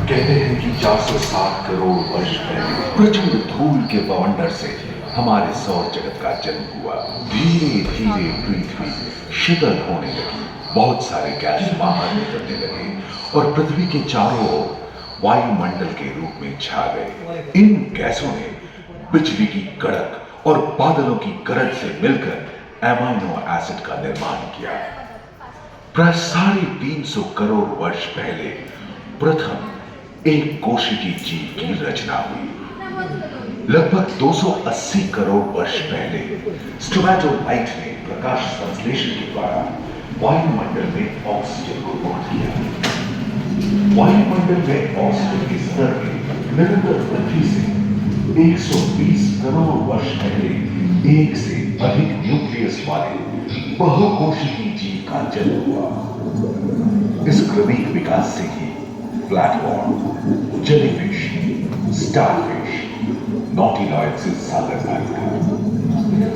कहते हैं कि 407 करोड़ वर्ष पहले प्रचंड धूल के बवंडर से हमारे सौर जगत का जन्म हुआ। धीरे धीरे पृथ्वी शीतल होने लगी, बहुत सारे गैस बाहर निकलने लगे और पृथ्वी के चारों ओर वायुमंडल के रूप में छा गए। इन गैसों ने बिजली की कड़क और बादलों की गरज से मिलकर एमाइनो एसिड का निर्माण किया। प्राय 350 करोड़ वर्ष पहले प्रथम एक कोशिकीय जीव की रचना हुई। लगभग 280 करोड़ वर्ष पहले स्ट्रोमेटोलाइट ने प्रकाश संश्लेषण के द्वारा वायुमंडल में ऑक्सीजन को मुक्त किया। वायुमंडल में ऑक्सीजन के स्तर में निरंतर वृद्धि से 120 करोड़ वर्ष पहले एक से अधिक न्यूक्लियस वाले बहुकोशिकीय जीव का जन्म हुआ। इस क्रमिक विकास से ही फ्लैटवर्म, जेलीफिश, स्टारफिश, नॉटिलॉइड्स सागर था।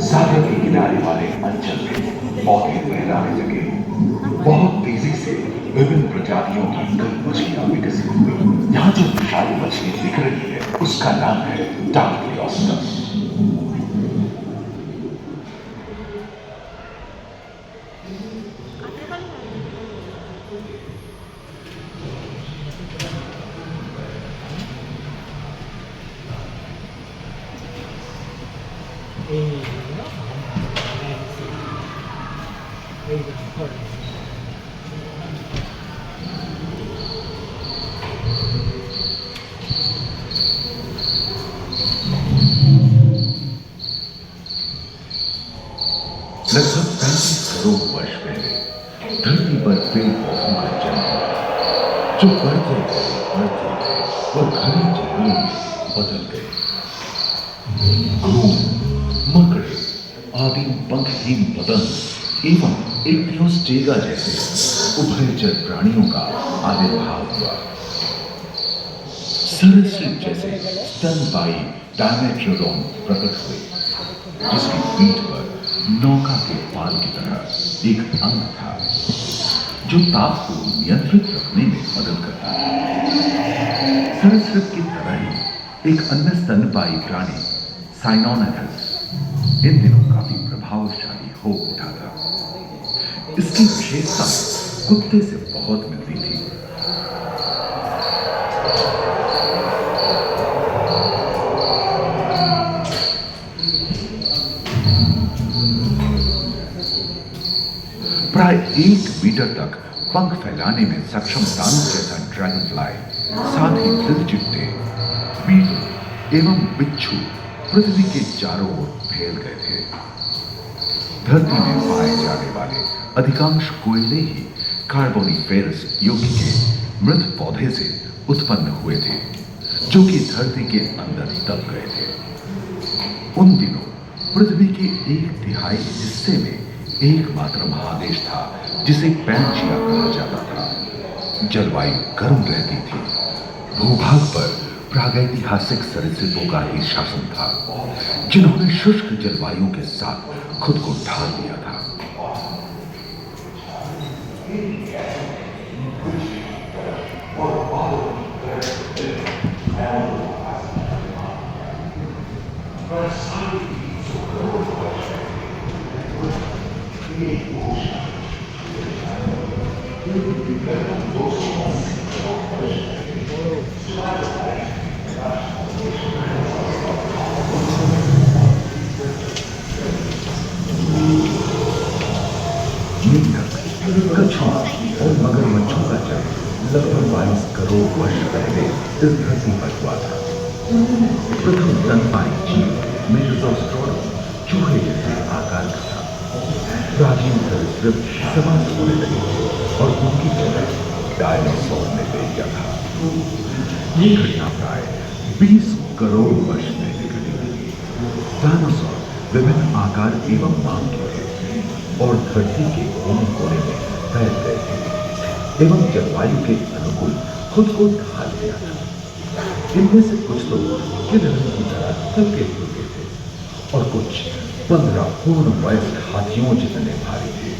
सागर के किनारे वाले अंचल में पौधे फैलाने लगे। बहुत तेजी से विभिन्न प्रजातियों की कई मछलियां विकसित हुई। यहाँ जो विशाल मछली दिख रही है उसका नाम है डार्कियोस्टस। लगभग 35 करोड़ वर्ष पहले धरती पर पेड़ पौधों का जन्म हुआ, जो बढ़ते गए और घने जंगलों में बदल गए। घूम, मकड़े, आदि पंखहीन पतंग एवं इक्तियोस्टेगा जैसे उभयचर प्राणियों का आविर्भाव हुआ। सरीसृप जैसे स्तनपायी डायमेट्रोडोन प्रकट हुए, जिसकी पीठ पर नौका के पाल की तरह एक अंग था, जो ताप को नियंत्रित रखने में मदद करता है। सरीसृप की तरह ही एक अन्य स्तनपायी प्राणी साइनोनेथस इन दिनों काफी प्रभावशाली हो उठा था। इसकी विशेषता कुत्ते से बहुत मिलती थी। प्राय 1 मीटर तक पंख फैलाने में सक्षम दानव जैसा ड्रैगन फ्लाई, साथ ही दिलचिट्टे, बीटल एवं बिच्छू पृथ्वी के चारों ओर फैल गए थे। धरती में पाए जाने वाले अधिकांश कोयले ही कार्बोनिफेरस युग के मृत पौधे से उत्पन्न हुए थे, जो कि धरती के अंदर दब गए थे। उन दिनों पृथ्वी के 1/3 हिस्से में एकमात्र महादेश था जिसे पैंजिया कहा जाता था। जलवायु गर्म रहती थी। भूभाग पर प्रागैतिहासिक सरीसृपों का ही शासन था, जिन्होंने शुष्क जलवायु के साथ खुद को ढाल दिया था। कछुआ और मगरमच्छों का जन्म लगभग 22 करोड़ वर्ष पहले इस धरती पर हुआ था। प्रथम स्तनपायी जीव मेसोस्ट्रोडम चूहे जैसे आकार का था। प्राचीन सरीसृप समाप्त होने लगे और उनकी जगह डायनासोर ने ले लिया था। ये घटना प्राय 20 करोड़ वर्ष पहले घटी। डायनासोर विभिन्न आकार एवं नाम के थे और धरती के कोने कोने में फैल गए थे एवं जलवायु के अनुकूल खुद को ढाल लिया था। इनमें से कुछ तो गिलहरी की तरह हल्के फुल्के थे और कुछ 15 पूर्ण वयस्क हाथियों जितने भारी थे।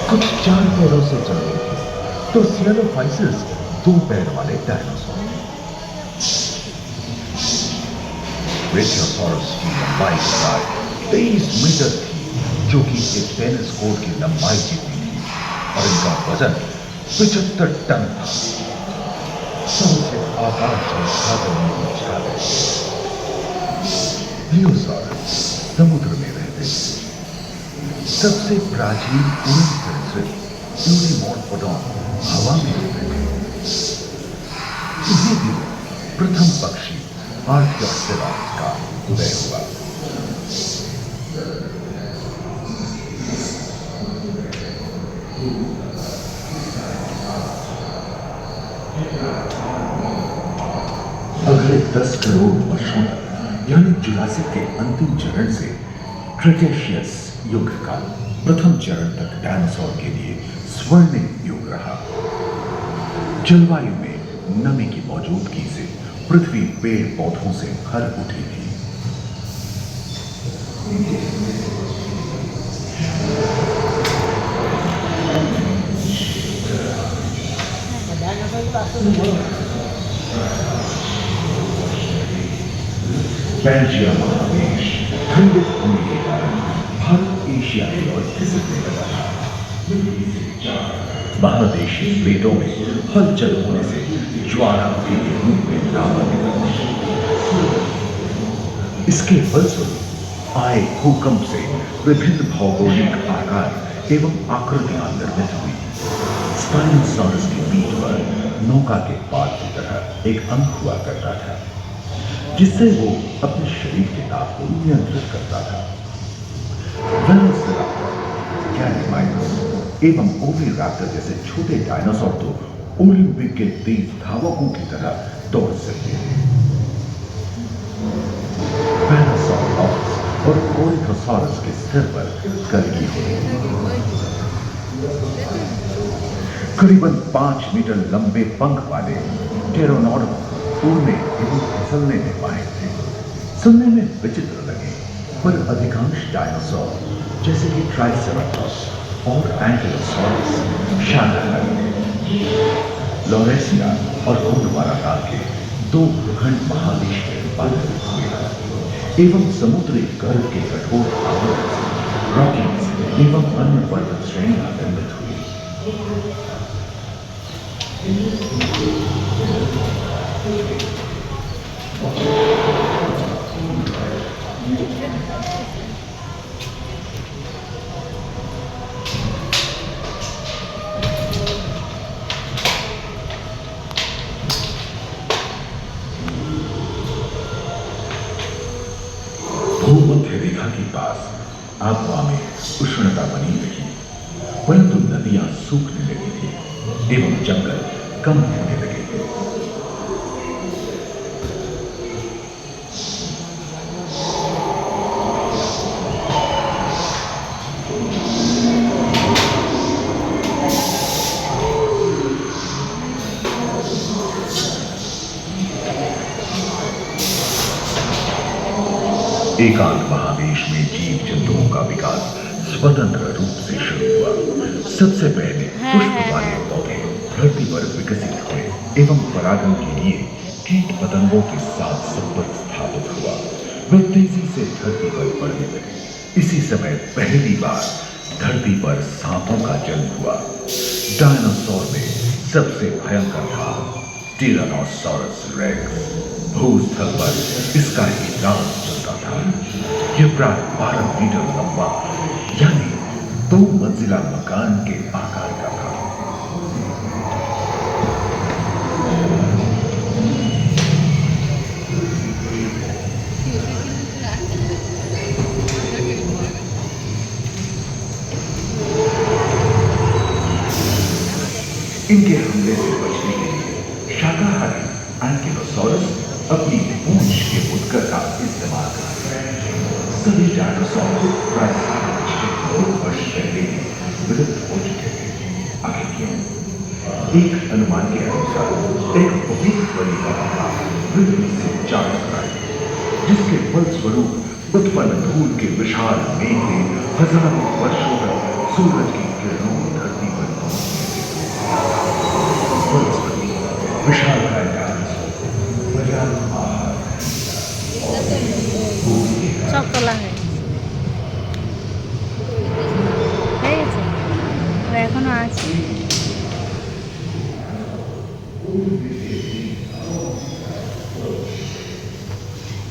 कुछ 4 पैरों से चलते थे तो सियालोफाइसिस 2 पैर वाले डायनासोर। ब्रेचियोसाउरुस की लंबाई कदार 23 मीटर थी, जो कि एक टेनिस कोर्ट की लंबाई जितनी थी, और इनका वजन 75 टन था। सबसे आकाश और सागर में पहुंचा गए। प्लियोसाउरस समुद्र में रहते थे। सबसे प्राचीन उड़न सरीसृप यूनिमोर्फोडॉन हवा में रहते थे। इन्हीं दिनों प्रथम पक्षी आर्कियोप्टेरॉप्स का उदय हुआ। अगले 10 करोड़ वर्षों तक, यानी जुरासिक के अंतिम चरण से क्रेटेशियस युग का प्रथम चरण तक डायनासोर के लिए स्वर्णिम युग रहा। जलवायु में नमी की मौजूदगी से पृथ्वी पेड़ पौधों से भर उठी थी। बेल्जियम महादेश खंडित होने के कारण भारत एशिया की ओर खिसकने लगा था। महादेशीय प्लेटों में हलचल होने से ज्वालामुखी के रूप में लावा निकलती। इसके फलस्वरूप आए भूकंप से विभिन्न भौगोलिक आकार एवं आकृतियां निर्मित हुई। स्पाइनोसॉरस की पीठ पर नौका के पाल की तरह एक अंग हुआ करता था, जिससे वो अपने शरीर के दाब को नियंत्रित करता था। वेलोसिराप्टर, कैनिमाइट्स एवं ओविराप्टर जैसे छोटे डायनासोर तो ओलंपिक के तेज धावकों की तरह दौड़ सकते थे। पैरासाउरोप्स और कोरिथोसॉरस के सिर पर कलगी होती थी। करीबन 5 मीटर लंबे पंख वाले टेरोनॉडोन उड़ने एवं फिसलने में माहिर थे। सुनने में विचित्र लगे, पर अधिकांश डायनासोर जैसे कि ट्राइसेराटोप्स और एंकिलोसॉरस शाकाहारी थे। लॉरेसिया और गोंडवाना के 2 भूखंड महादेश में बाधित हुए एवं समुद्री गर्भ के कठोर आवरण से रॉकीज एवं अन्य पर्वत श्रेणियां निर्मित हुई। भूमध्य रेखा के पास आबहवा में उष्णता बनी रही, परंतु नदियां सूखने लगी थी एवं जंगल कम होने लगे थे। एकांत महादेश में जीव जंतुओं का विकास स्वतंत्र रूप से शुरू हुआ। सबसे पहले पुष्प वाले पौधे धरती पर विकसित हुए एवं परागण के लिए कीट पतंगों के साथ संपर्क स्थापित हुआ। वे तेजी से धरती पर बढ़ने लगे। इसी समय पहली बार धरती पर सांपों का जन्म हुआ। डायनासोर में सबसे भयंकर था टिरानोसॉरस रेक्स। भूस्थल पर इसका ही राज चलता था। यह प्राय 12 मीटर लंबा, यानी 2 मंजिला मकान के आकार का था। इनके हमले से बचने के लिए शाकाहारी एंकिलोसॉरस अपनी पूंछ के उत्कर का इस्तेमाल करते हैं। सभी डायनासोर प्राय 6 करोड़ वर्ष पहले विलुप्त हो चुके थे। आखिर क्यों? एक अनुमान के अनुसार एक बहुत बड़ी घटना पृथ्वी से जा टकराई, जिसके फलस्वरूप उत्पन्न धूल के विशाल मेघ ने हजारों वर्षों तक सूरज की किरणों विशालकाय डायनासोर पर्याप्त आहार সব তোলা হয়ে গেছে আর এখনো আছে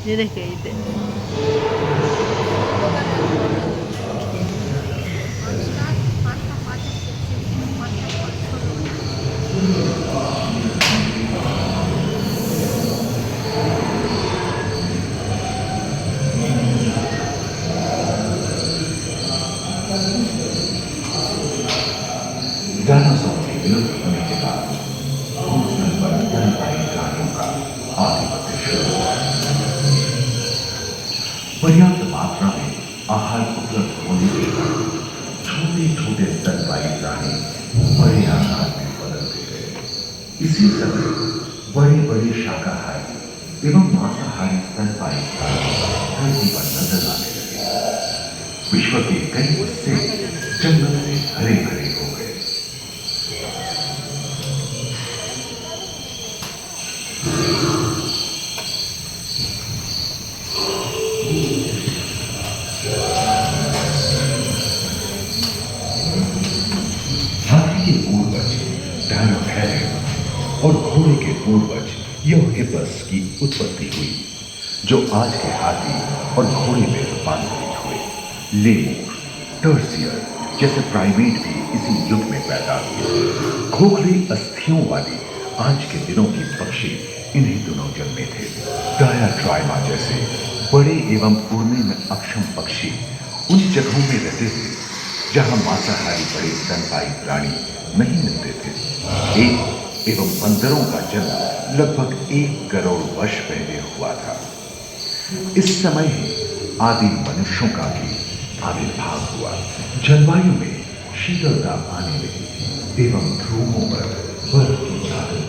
যে দেখে এইতে डायनासोर के विलुप्त होने के बाद भूतल पर स्तनपायी प्राणियों का आधिपत्य शुरू हुआ। पर्याप्त मात्रा में आहार उपलब्ध होने के कारण छोटे छोटे स्तनपायी प्राणी बड़े आकार में बदलते गए। इसी समय बड़े बड़े शाकाहारी एवं मांसाहारी स्तनपायी प्राणी धरती पर नजर आने लगे। विश्व के कई हिस्से जंगल से हरे भरे हो गए। हाथी के पूर्वज डायनोथेरियन और घोड़े के पूर्वज यूहिपस की उत्पत्ति हुई, जो आज के हाथी और घोड़े में रूपांतरित हुए। लेमूर, टर्सियर जैसे प्राइमेट भी इसी युग में पैदा हुए। खोखले अस्थियों वाली आज के दिनों की पक्षी इन्हीं दिनों जन्मे थे। डायाट्राइमा जैसे बड़े एवं उड़ने में अक्षम पक्षी उन जगहों में रहते थे जहां मांसाहारी बड़े स्तनपायी प्राणी नहीं मिलते थे। एक एवं बंदरों का जन्म लगभग 1 करोड़ वर्ष पहले हुआ था। इस समय ही आदिम मनुष्यों का भी आविर्भाव हुआ। जलवायु में शीतलता आने लगी एवं ध्रुवों पर बर्फ की चादर।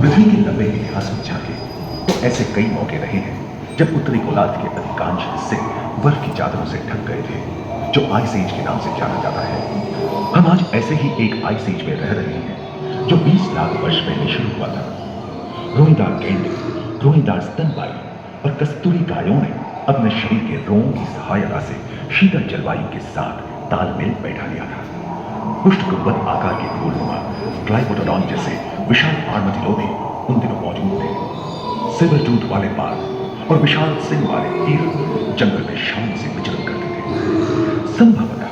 पृथ्वी के लंबे इतिहास में झांके तो ऐसे कई मौके रहे हैं जब उत्तरी गोलार्ध के अधिकांश हिस्से बर्फ की चादरों से ढक गए थे, जो आइस एज के नाम से जाना जाता है। हम आज ऐसे ही एक आइस एज में रह रहे हैं जो 20 लाख वर्ष पहले शुरू हुआ था। रोईदार गेंडे, रोईदार स्तनपायी और कस्तूरी गायों ने अपने शरीर के रोमों की सहायता से शीतल जलवायु के साथ तालमेल बैठा लिया था। पुष्ट गुंबद आकार के फूलनुमा ट्राइपोडोन जैसे विशाल आर्मडिलो भी उन दिनों मौजूद थे। सिल्वर टूथ वाले बाघ और विशाल सिंह वाले हिरण जंगल में शान से विचरण करते थे। संभवतः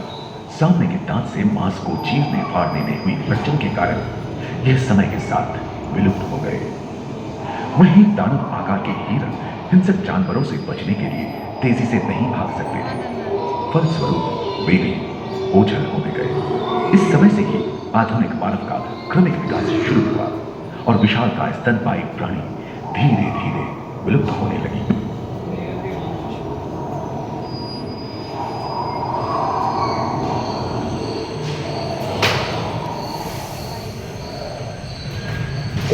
सामने के दांत से मांस को चीरने फाड़ने में हुई लक्षण के कारण यह समय के साथ विलुप्त हो गए। वहीं दानव आकार के हिरण हिंसक जानवरों से बचने के लिए तेजी से नहीं भाग सकते थे। फलस्वरूप वे भी ओझल होने गए। इस समय से ही आधुनिक मानव का क्रमिक विकास शुरू हुआ और विशालकाय स्तनपायी प्राणी धीरे धीरे विलुप्त होने लगी।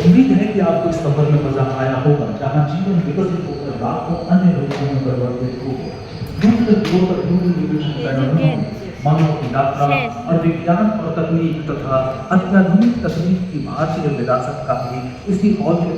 उम्मीद है कि आपको इस सफर में मजा आया होगा, जहां जीवन विकसित होकर लाखों अन्य रूपों में परिवर्तित हो गया। मानव की यात्रा और विज्ञान और तकनीक तथा अत्याधुनिक तकनीक की भारतीय विरासत का भी इसी हॉल के